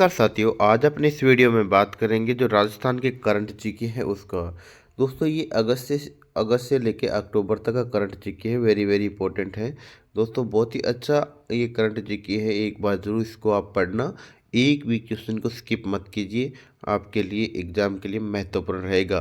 नमस्कार साथियों, आज अपने इस वीडियो में बात करेंगे जो राजस्थान के करंट जीके है उसका। दोस्तों ये अगस्त से लेके अक्टूबर तक का करंट जीके है, वेरी वेरी इंपॉर्टेंट है। दोस्तों बहुत ही अच्छा ये करंट जीके है, एक बार जरूर इसको आप पढ़ना, एक भी क्वेश्चन को स्किप मत कीजिए, आपके लिए एग्जाम के लिए महत्वपूर्ण रहेगा।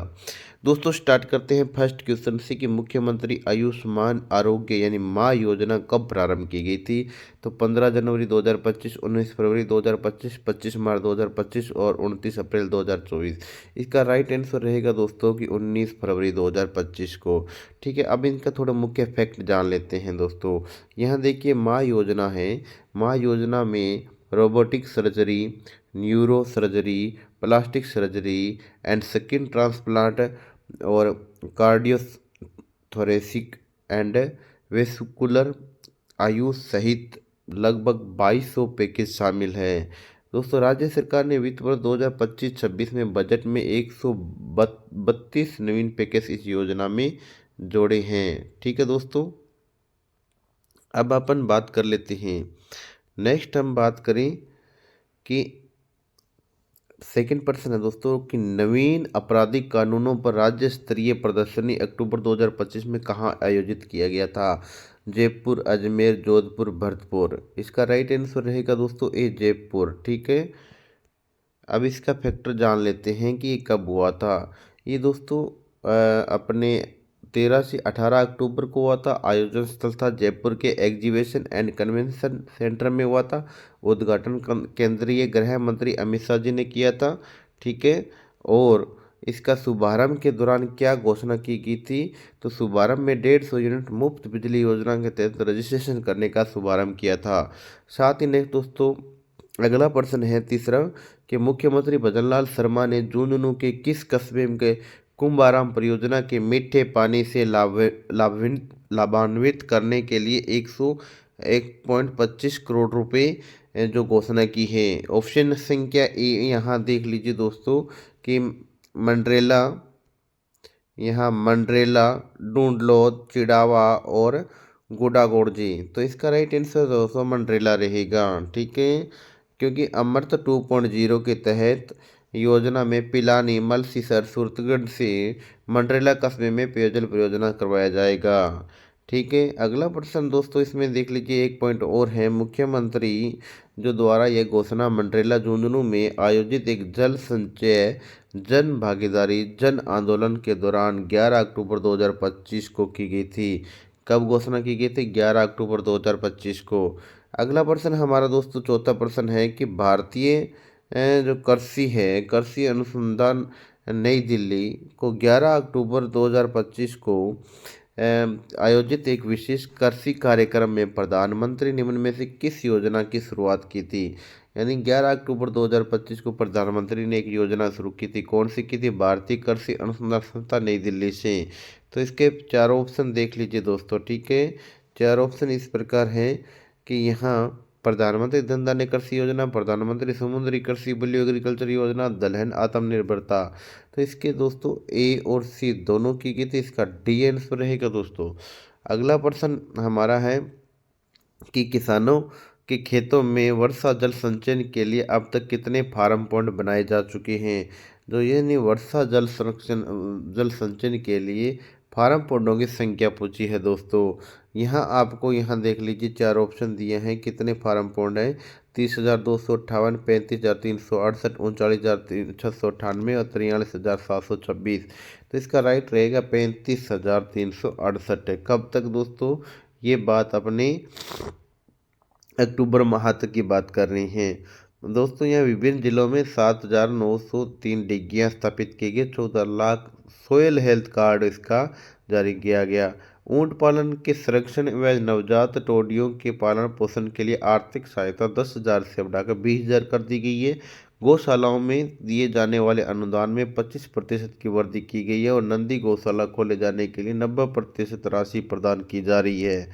दोस्तों स्टार्ट करते हैं फर्स्ट क्वेश्चन से कि मुख्यमंत्री आयुष्मान आरोग्य यानी माँ योजना कब प्रारंभ की गई थी। तो 15 जनवरी 2025, 19 फरवरी 2025, 25 मार्च 2025 और 29 अप्रैल 2024। इसका राइट आंसर रहेगा दोस्तों कि 19 फरवरी 2025 को। ठीक है, अब इनका थोड़ा मुख्य फैक्ट जान लेते हैं दोस्तों। यहाँ देखिए माँ योजना है, माँ योजना में robotic surgery, neuro surgery, plastic surgery and skin transplant और कार्डियोथोरेसिक एंड वेस्कुलर आयुष सहित लगभग 2200 पैकेज शामिल है। दोस्तों राज्य सरकार ने वित्त वर्ष 2025-26 में बजट में 132 नवीन पैकेज इस योजना में जोड़े हैं। ठीक है दोस्तों, अब अपन बात कर लेते हैं। नेक्स्ट हम बात करें कि सेकंड पर्सन है दोस्तों कि नवीन आपराधिक कानूनों पर राज्य स्तरीय प्रदर्शनी अक्टूबर 2025 में कहाँ आयोजित किया गया था। जयपुर, अजमेर, जोधपुर, भरतपुर। इसका राइट आंसर रहेगा दोस्तों ए जयपुर। ठीक है, अब इसका फैक्टर जान लेते हैं कि ये कब हुआ था। ये दोस्तों अपने 13 से 18 अक्टूबर को हुआ था। आयोजन स्थल था जयपुर के एग्जीबिशन एंड कन्वेंशन सेंटर में हुआ था। उद्घाटन केंद्रीय गृह मंत्री अमित शाह जी ने किया था। ठीक है, और इसका शुभारंभ के दौरान क्या घोषणा की गई थी। तो शुभारंभ में 150 यूनिट मुफ्त बिजली योजना के तहत रजिस्ट्रेशन करने का शुभारंभ किया था। साथ ही नेक्स्ट दोस्तों अगला प्रश्न है तीसरा कि मुख्यमंत्री भजनलाल शर्मा ने झुंझुनू के किस कस्बे के कुंभाराम परियोजना के मीठे पानी से लाभान्वित करने के लिए 101.25 करोड़ रुपए जो घोषणा की है। ऑप्शन संख्या ए यहाँ देख लीजिए दोस्तों कि मंड्रेला, यहाँ मंड्रेला, डूंडलोद, चिड़ावा और गुडागोड़जी। तो इसका राइट आंसर दोस्तों मंड्रेला रहेगा। ठीक है, क्योंकि अमृत 2.0 के तहत योजना में पिलानी, मलसीसर, सूरतगढ़ से मंड्रेला कस्बे में पेयजल परियोजना करवाया जाएगा। ठीक है, अगला प्रश्न दोस्तों इसमें देख लीजिए, एक पॉइंट और है। मुख्यमंत्री जो द्वारा यह घोषणा मंड्रेला झुंझुनू में आयोजित एक जल संचय जन भागीदारी जन आंदोलन के दौरान 11 अक्टूबर 2025 को की गई थी। कब घोषणा की गई थी? 11 अक्टूबर 2025 को। अगला प्रश्न हमारा दोस्तों चौथा प्रश्न है कि भारतीय जो कृषि है, कृषि अनुसंधान नई दिल्ली को 11 अक्टूबर 2025 को आयोजित एक विशेष कृषि कार्यक्रम में प्रधानमंत्री निम्न में से किस योजना की शुरुआत की थी। यानी 11 अक्टूबर 2025 को प्रधानमंत्री ने एक योजना शुरू की थी। कौन सी की थी? भारतीय कृषि अनुसंधान संस्था नई दिल्ली से। तो इसके चारों ऑप्शन देख लीजिए दोस्तों। ठीक है, चार ऑप्शन इस प्रकार हैं कि यहाँ प्रधानमंत्री धन धान्य कृषि योजना, प्रधानमंत्री समुद्री कृषि वैल्यू एग्रीकल्चर योजना, दलहन आत्मनिर्भरता। तो इसके दोस्तों ए और सी दोनों की गई थी, इसका डी आंसर रहेगा दोस्तों। अगला प्रश्न हमारा है कि किसानों के खेतों में वर्षा जल संचयन के लिए अब तक कितने फार्म पॉन्ड बनाए जा चुके हैं। जो ये नहीं वर्षा जल संचयन के लिए फार्म पॉन्डों की संख्या पूछी है दोस्तों। यहाँ आपको यहाँ देख लीजिए चार ऑप्शन दिए हैं कितने फार्म पॉन्ड हैं। 30,258, 35,368, 39,698 और 43,726। तो इसका राइट रहेगा 35,368। कब तक दोस्तों? ये बात अपने अक्टूबर माह तक की बात कर रहे हैं दोस्तों। यहाँ विभिन्न जिलों में 7,903 डिग्गियाँ स्थापित की गई। 14 लाख सोयल हेल्थ कार्ड इसका जारी किया गया। ऊंट पालन के संरक्षण व नवजात टोडियों के पालन पोषण के लिए आर्थिक सहायता 10,000 से बढ़ाकर 20,000 कर दी गई है। गौशालाओं में दिए जाने वाले अनुदान में 25% की वृद्धि की गई है और नंदी गौशाला खोले जाने के लिए 90% राशि प्रदान की जा रही है।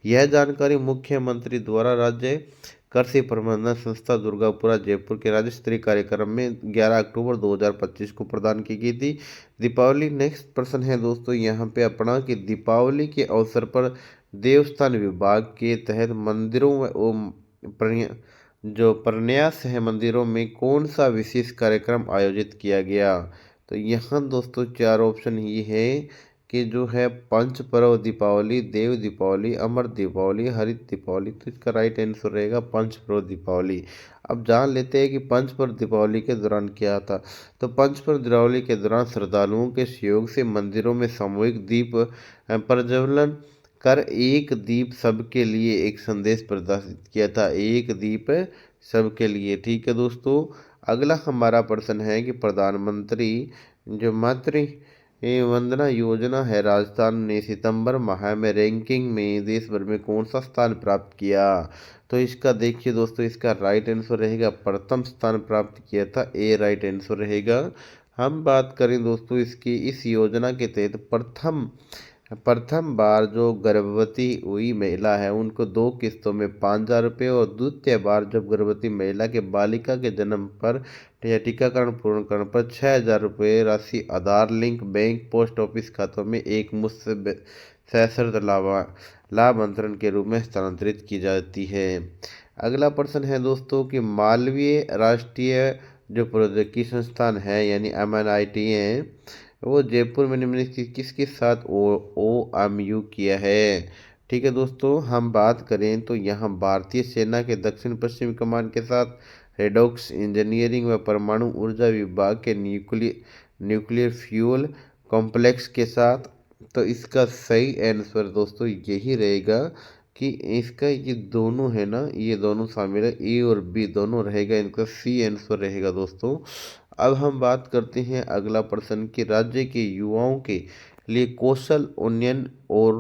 यह जानकारी मुख्यमंत्री द्वारा राज्य कृषि प्रबंधन संस्था दुर्गापुरा जयपुर के राज्य स्तरीय कार्यक्रम में 11 अक्टूबर 2025 को प्रदान की गई थी। दीपावली नेक्स्ट प्रश्न है दोस्तों यहाँ पे अपना कि दीपावली के अवसर पर देवस्थान विभाग के तहत मंदिरों व जो प्रन्यास है मंदिरों में कौन सा विशेष कार्यक्रम आयोजित किया गया। तो यहाँ दोस्तों चार ऑप्शन ये है कि जो है पंच पर्व दीपावली, देव दीपावली, अमर दीपावली, हरित दीपावली। तो इसका राइट आंसर रहेगा पंच पर्व दीपावली। अब जान लेते हैं कि पंच पर्व दीपावली के दौरान क्या था। तो पंच पर्व दीपावली के दौरान श्रद्धालुओं के सहयोग से मंदिरों में सामूहिक दीप प्रज्वलन कर एक दीप सबके लिए एक संदेश प्रदर्शित किया था। एक दीप सबके लिए। ठीक है दोस्तों। अगला हमारा प्रश्न है कि प्रधानमंत्री जो मातृ वंदना योजना है, राजस्थान ने सितंबर माह में रैंकिंग में देश भर में कौन सा स्थान प्राप्त किया। तो इसका देखिए दोस्तों, इसका राइट आंसर रहेगा प्रथम स्थान प्राप्त किया था। ए राइट आंसर रहेगा। हम बात करें दोस्तों इसकी, इस योजना के तहत प्रथम बार जो गर्भवती हुई महिला है उनको 2 किस्तों में 5,000 रुपये, और द्वितीय बार जब गर्भवती महिला के बालिका के जन्म पर या टीकाकरण पूर्ण करने पर 6,000 रुपये राशि आधार लिंक बैंक पोस्ट ऑफिस खातों में एक मुश्त सशर्त लाभ अंतरण के रूप में हस्तांतरित की जाती है। अगला प्रश्न है दोस्तों कि मालवीय राष्ट्रीय जो प्रौद्योगिकी संस्थान है यानी MNIT है, वो जयपुर में निम्नलिखित किसके साथ OMU किया है। ठीक है दोस्तों। हम बात करें तो यहाँ भारतीय सेना के दक्षिण पश्चिम कमान के साथ, रेडॉक्स इंजीनियरिंग व परमाणु ऊर्जा विभाग के न्यूक्लियर फ्यूल कॉम्प्लेक्स के साथ। तो इसका सही आंसर दोस्तों यही रहेगा कि इसका ये दोनों है ना, ये दोनों शामिल है, ए और बी दोनों रहेगा, इनका सी आंसर रहेगा दोस्तों। अब हम बात करते हैं अगला प्रश्न कि राज्य के युवाओं के लिए कौशल उन्नयन और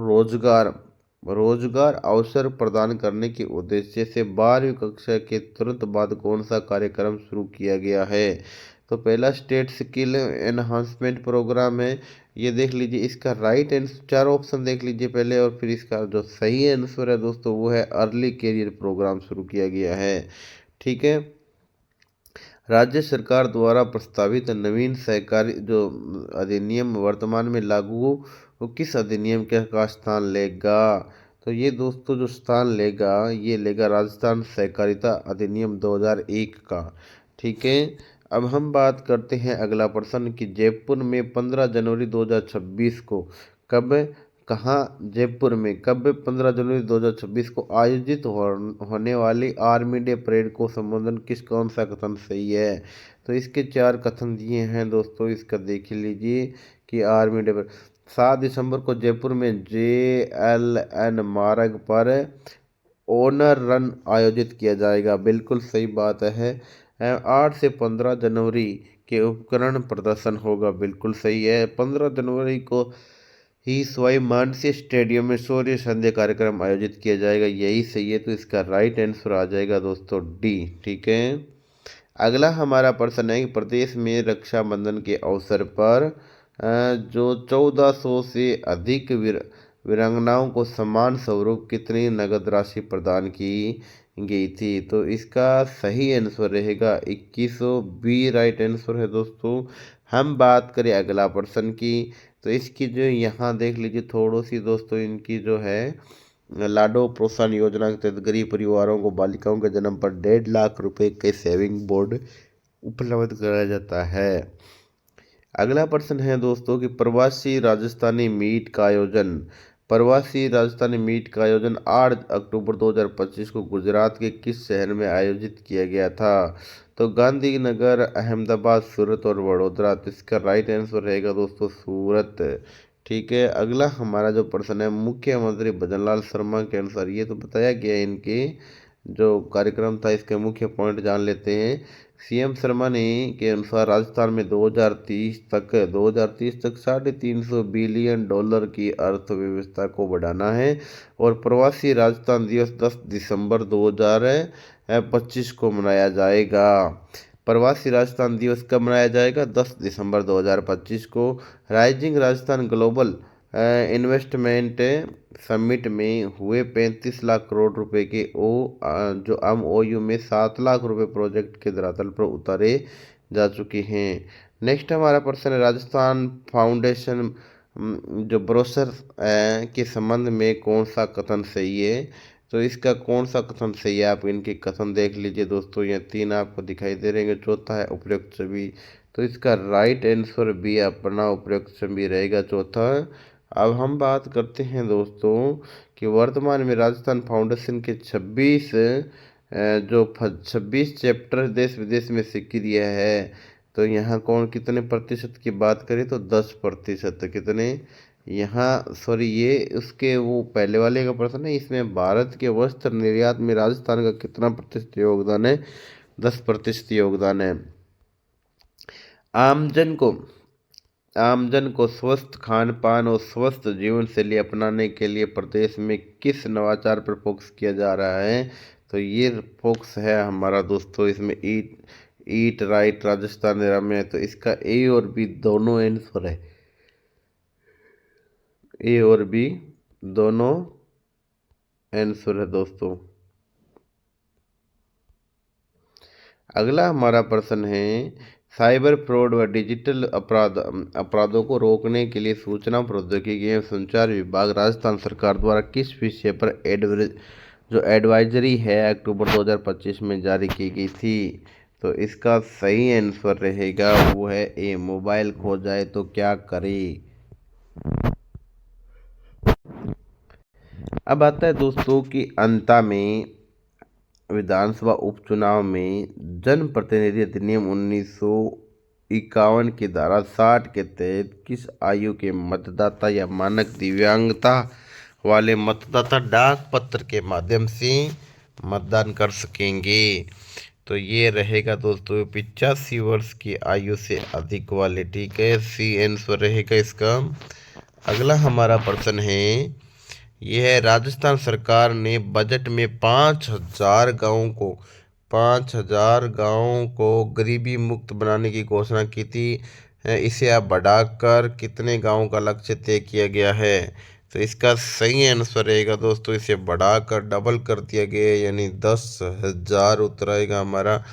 रोजगार अवसर प्रदान करने के उद्देश्य से 12वीं कक्षा के तुरंत बाद कौन सा कार्यक्रम शुरू किया गया है। तो पहला स्टेट स्किल एनहांसमेंट प्रोग्राम है, ये देख लीजिए। इसका राइट आंसर, चार ऑप्शन देख लीजिए पहले, और फिर इसका जो सही आंसर है दोस्तों वो है अर्ली कैरियर प्रोग्राम शुरू किया गया है। ठीक है। राज्य सरकार द्वारा प्रस्तावित नवीन सहकारी जो अधिनियम वर्तमान में लागू वो किस अधिनियम का स्थान लेगा। तो ये दोस्तों जो स्थान लेगा ये लेगा राजस्थान सहकारिता अधिनियम 2001 का। ठीक है। अब हम बात करते हैं अगला प्रश्न कि जयपुर में 15 जनवरी 2026 को कब कहाँ जयपुर में कब 15 जनवरी 2026 को आयोजित होने वाली आर्मी डे परेड को संबोधन किस कौन सा कथन सही है। तो इसके चार कथन दिए हैं दोस्तों, इसका देख लीजिए कि आर्मी डे पर 7 दिसंबर को जयपुर में JLN मार्ग पर ओनर रन आयोजित किया जाएगा, बिल्कुल सही बात है। 8 से 15 जनवरी के उपकरण प्रदर्शन होगा, बिल्कुल सही है। 15 जनवरी को ही सवाई मानसिंह स्टेडियम में सूर्य संध्या कार्यक्रम आयोजित किया जाएगा, यही सही है। तो इसका राइट आंसर आ जाएगा दोस्तों डी। ठीक है। अगला हमारा प्रश्न है कि प्रदेश में रक्षाबंधन के अवसर पर जो 1400 से अधिक वीरांगनाओं को सम्मान स्वरूप कितनी नगद राशि प्रदान की गई थी। तो इसका सही आंसर रहेगा 2100, बी राइट आंसर है दोस्तों। हम बात करें अगला प्रश्न की, तो इसकी जो यहाँ देख लीजिए थोड़ी सी दोस्तों, इनकी जो है लाडो प्रोत्साहन योजना के तहत गरीब परिवारों को बालिकाओं के जन्म पर 1.5 लाख रुपए के सेविंग बोर्ड उपलब्ध कराया जाता है। अगला प्रश्न है दोस्तों कि प्रवासी राजस्थानी मीट का आयोजन 8 अक्टूबर 2025 को गुजरात के किस शहर में आयोजित किया गया था। तो गांधीनगर, अहमदाबाद, सूरत और वडोदरा। तो इसका राइट आंसर रहेगा दोस्तों सूरत। ठीक है। अगला हमारा जो प्रश्न है, मुख्यमंत्री भजनलाल शर्मा के अनुसार, ये तो बताया गया इनके जो कार्यक्रम था, इसके मुख्य पॉइंट जान लेते हैं। CM शर्मा ने के अनुसार राजस्थान में 2030 तक 350 बिलियन डॉलर की अर्थव्यवस्था को बढ़ाना है, और प्रवासी राजस्थान दिवस 10 दिसंबर 2025 को मनाया जाएगा। प्रवासी राजस्थान दिवस कब मनाया जाएगा? 10 दिसंबर 2025 को। Rising Rajasthan global investment summit में हुए 35 लाख करोड़ रुपए के जो MOU में 7 लाख रुपए प्रोजेक्ट के धरातल पर उतारे जा चुके हैं। नेक्स्ट हमारा प्रश्न है, राजस्थान फाउंडेशन जो ब्रोशर के संबंध में कौन सा कथन सही है। तो इसका कौन सा कथन सही है, आप इनके कथन देख लीजिए दोस्तों। यह 3 आपको दिखाई दे रहे हैं। चौथा है उपयुक्त छवि, तो इसका राइट आंसर बी अपना उपयुक्त छवि रहेगा चौथा। अब हम बात करते हैं दोस्तों कि वर्तमान में राजस्थान फाउंडेशन के 26 चैप्टर देश विदेश में सक्रिय है। तो यहाँ कौन कितने प्रतिशत की बात करें तो 10%। कितने यहाँ सॉरी ये उसके वो पहले वाले का प्रश्न है। इसमें भारत के वस्त्र निर्यात में राजस्थान का कितना प्रतिशत योगदान है, 10% योगदान है। आमजन को आमजन को स्वस्थ खान पान और स्वस्थ जीवन शैली अपनाने के लिए प्रदेश में किस नवाचार पर फोकस किया जा रहा है। तो ये फोकस है हमारा दोस्तों इसमें ईट राइट राजस्थान में है। तो इसका ए और बी दोनों आंसर है, ए और बी दोनों आंसर है दोस्तों। अगला हमारा प्रश्न है, साइबर फ्रॉड व डिजिटल अपराधों को रोकने के लिए सूचना प्रौद्योगिकी एवं संचार विभाग राजस्थान सरकार द्वारा किस विषय पर एडवाइजरी है अक्टूबर 2025 में जारी की गई थी। तो इसका सही आंसर रहेगा वो है ए, मोबाइल खो जाए तो क्या करें। अब आता है दोस्तों कि अंता में विधानसभा उपचुनाव में जनप्रतिनिधि अधिनियम 1951 की धारा 60 के तहत किस आयु के मतदाता या मानक दिव्यांगता वाले मतदाता डाक पत्र के माध्यम से मतदान कर सकेंगे। तो ये रहेगा दोस्तों 85 वर्ष की आयु से अधिक वाले। ठीक है, सी आंसर रहेगा इसका। अगला हमारा प्रश्न है, यह है राजस्थान सरकार ने बजट में 5,000 गाँवों को गरीबी मुक्त बनाने की घोषणा की थी। इसे अब बढ़ाकर कितने गाँवों का लक्ष्य तय किया गया है। तो इसका सही आंसर रहेगा दोस्तों इसे बढ़ाकर डबल कर दिया गया है, यानी 10,000 उत्तर आएगा हमारा।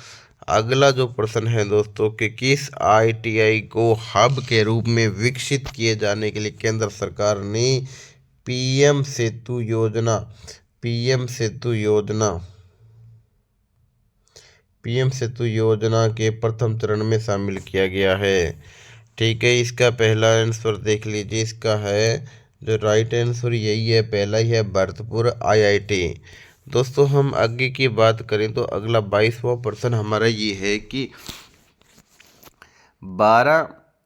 अगला जो प्रश्न है दोस्तों कि किस ITI को हब के रूप में विकसित किए जाने के लिए केंद्र सरकार ने पीएम सेतु योजना के प्रथम चरण में शामिल किया गया है। ठीक है, इसका पहला आंसर देख लीजिए। इसका है जो राइट आंसर यही है, पहला ही है भरतपुर IIT। दोस्तों हम आगे की बात करें तो अगला 22वां प्रश्न हमारा ये है कि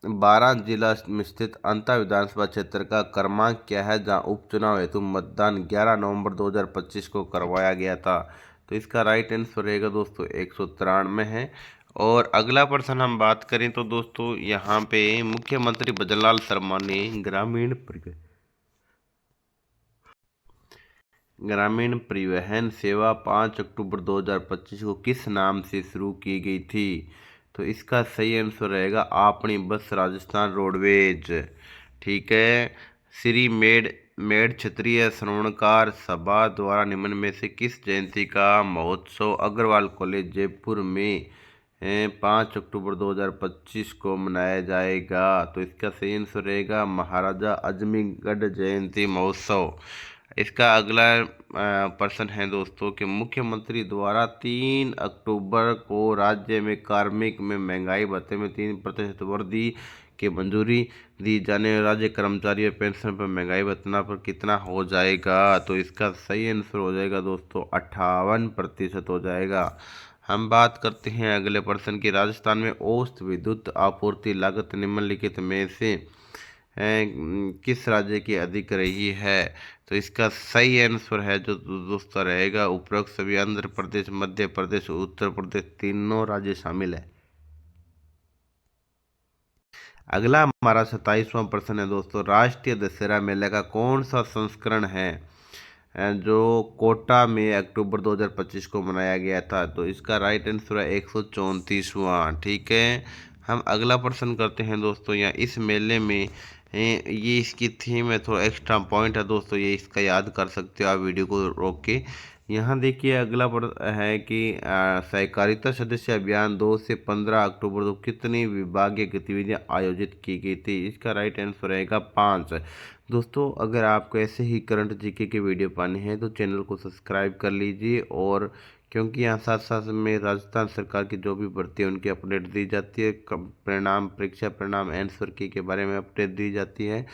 12 जिला में स्थित अंता विधानसभा क्षेत्र का क्रमांक क्या है जहां उपचुनाव हेतु मतदान 11 नवंबर 2025 को करवाया गया था। तो इसका राइट आंसर रहेगा दोस्तों 193 है। और अगला प्रश्न हम बात करें तो दोस्तों यहाँ पे मुख्यमंत्री भजनलाल शर्मा ने ग्रामीण परिवहन सेवा 5 अक्टूबर 2025 को किस नाम से शुरू की गई थी। तो इसका सही आंसर रहेगा अपनी बस राजस्थान रोडवेज। ठीक है, श्री मेड क्षत्रिय श्रवणकार सभा द्वारा निम्न में से किस जयंती का महोत्सव अग्रवाल कॉलेज जयपुर में 5 अक्टूबर 2025 को मनाया जाएगा। तो इसका सही आंसर रहेगा महाराजा अजमीगढ़ जयंती महोत्सव। इसका अगला प्रश्न है दोस्तों कि मुख्यमंत्री द्वारा 3 अक्टूबर को राज्य में कार्मिक में महंगाई भत्ते में 3% वृद्धि की मंजूरी दी जाने राज्य कर्मचारी पेंशन पर महंगाई भत्ता पर कितना हो जाएगा। तो इसका सही आंसर हो जाएगा दोस्तों 58% हो जाएगा। हम बात करते हैं अगले प्रश्न की, राजस्थान में औसत विद्युत आपूर्ति लागत निम्नलिखित में से किस राज्य की अधिक रही है। तो इसका सही आंसर है जो दोस्तों रहेगा उपरोक्त सभी आंध्र प्रदेश, मध्य प्रदेश, उत्तर प्रदेश तीनों राज्य शामिल है। अगला हमारा 27वां प्रश्न है दोस्तों, राष्ट्रीय दशहरा मेले का कौन सा संस्करण है जो कोटा में अक्टूबर 2025 को मनाया गया था। तो इसका राइट आंसर है 134वां। ठीक है, हम अगला प्रश्न करते हैं दोस्तों। यहाँ इस मेले में ये इसकी थीम है, थोड़ा एक्स्ट्रा पॉइंट है दोस्तों, ये इसका याद कर सकते हो आप वीडियो को रोक के। यहाँ देखिए अगला है कि सहकारिता सदस्य अभियान 2 से 15 अक्टूबर को कितनी विभागीय गतिविधियाँ आयोजित की गई थी। इसका राइट आंसर रहेगा 5। दोस्तों अगर आपको ऐसे ही करंट जीके के वीडियो पाने हैं तो चैनल को सब्सक्राइब कर लीजिए, और क्योंकि यहाँ साथ साथ में राजस्थान सरकार की जो भी भर्ती है उनकी अपडेट दी जाती है, परिणाम, परीक्षा परिणाम, आंसर की के बारे में अपडेट दी जाती है।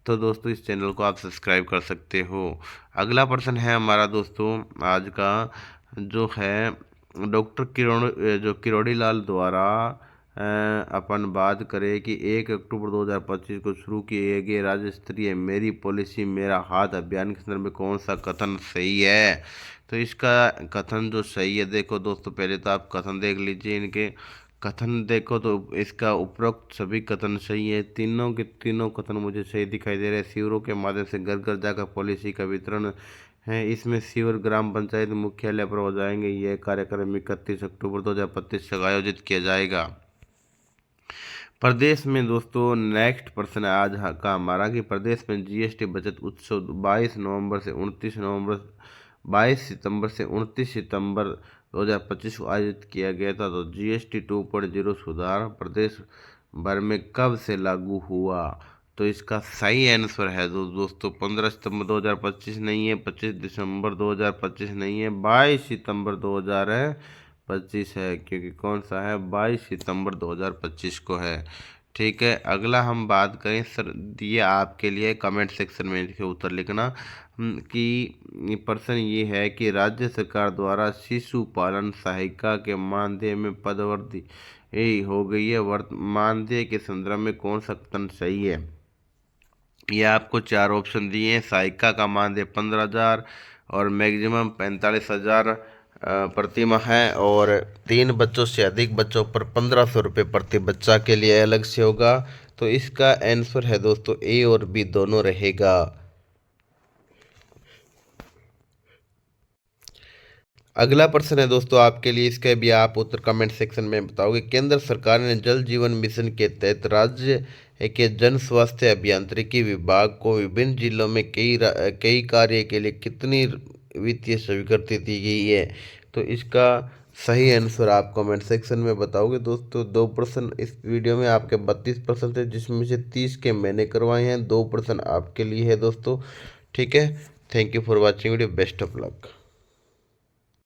तो दोस्तों इस चैनल को आप सब्सक्राइब कर सकते हो। अगला प्रश्न है हमारा दोस्तों आज का, जो है डॉक्टर किरोड़ी लाल द्वारा अपन बात करें कि 1 अक्टूबर 2025 को शुरू किए गए राज्य स्तरीय मेरी पॉलिसी मेरा हाथ अभियान के संदर्भ में कौन सा कथन सही है? तो इसका कथन जो सही है, देखो दोस्तों पहले तो आप कथन देख लीजिए, इनके कथन देखो तो इसका उपरोक्त सभी कथन सही है। तीनों के तीनों कथन मुझे सही दिखाई दे रहे हैं। शिविरों के माध्यम से घर घर जाकर पॉलिसी का वितरण है। इसमें शिविर ग्राम पंचायत मुख्यालय पर हो जाएंगे। यह कार्यक्रम 31 अक्टूबर 2025 तक आयोजित किया जाएगा। प्रदेश में दोस्तों नेक्स्ट प्रश्न आज का हमारा कि प्रदेश में जीएसटी बचत उत्सव 22 सितंबर से 29 सितंबर 2025 को आयोजित किया गया था। तो जीएसटी 2.0 सुधार प्रदेश भर में कब से लागू हुआ? तो इसका सही आंसर है दोस्तों 15 सितंबर 2025 नहीं है, 25 दिसंबर 2025 नहीं है, 22 सितंबर 2025 है, क्योंकि कौन सा है 22 सितंबर 2025 को है। ठीक है, अगला हम बात करें सर, दिए आपके लिए कमेंट सेक्शन में इसके उत्तर लिखना कि प्रश्न ये है कि राज्य सरकार द्वारा शिशु पालन सहायिका के मानदेय में पदोन्नति हो गई है, मानदेय के संदर्भ में कौन सा कथन सही है? ये आपको 4 ऑप्शन दिए हैं। सहायिका का मानदेय 15,000 और मैक्सिमम 45,000 प्रति माह है, और 3 बच्चों से अधिक बच्चों पर 1,500 रुपये प्रति बच्चा के लिए अलग से होगा। तो इसका आंसर है दोस्तों ए और बी दोनों रहेगा। अगला प्रश्न है दोस्तों आपके लिए, इसके भी आप उत्तर कमेंट सेक्शन में बताओगे। केंद्र सरकार ने जल जीवन मिशन के तहत राज्य के जन स्वास्थ्य अभियांत्रिकी विभाग को विभिन्न जिलों में कई कार्य के लिए कितनी वित्तीय स्वीकृति दी गई है? तो इसका सही आंसर आप कमेंट सेक्शन में बताओगे। दोस्तों 2 प्रश्न इस वीडियो में आपके 32 प्रश्न थे, जिसमें से 30 के मैंने करवाए हैं, 2 प्रश्न आपके लिए है दोस्तों। ठीक है, thank you for watching video, best of luck.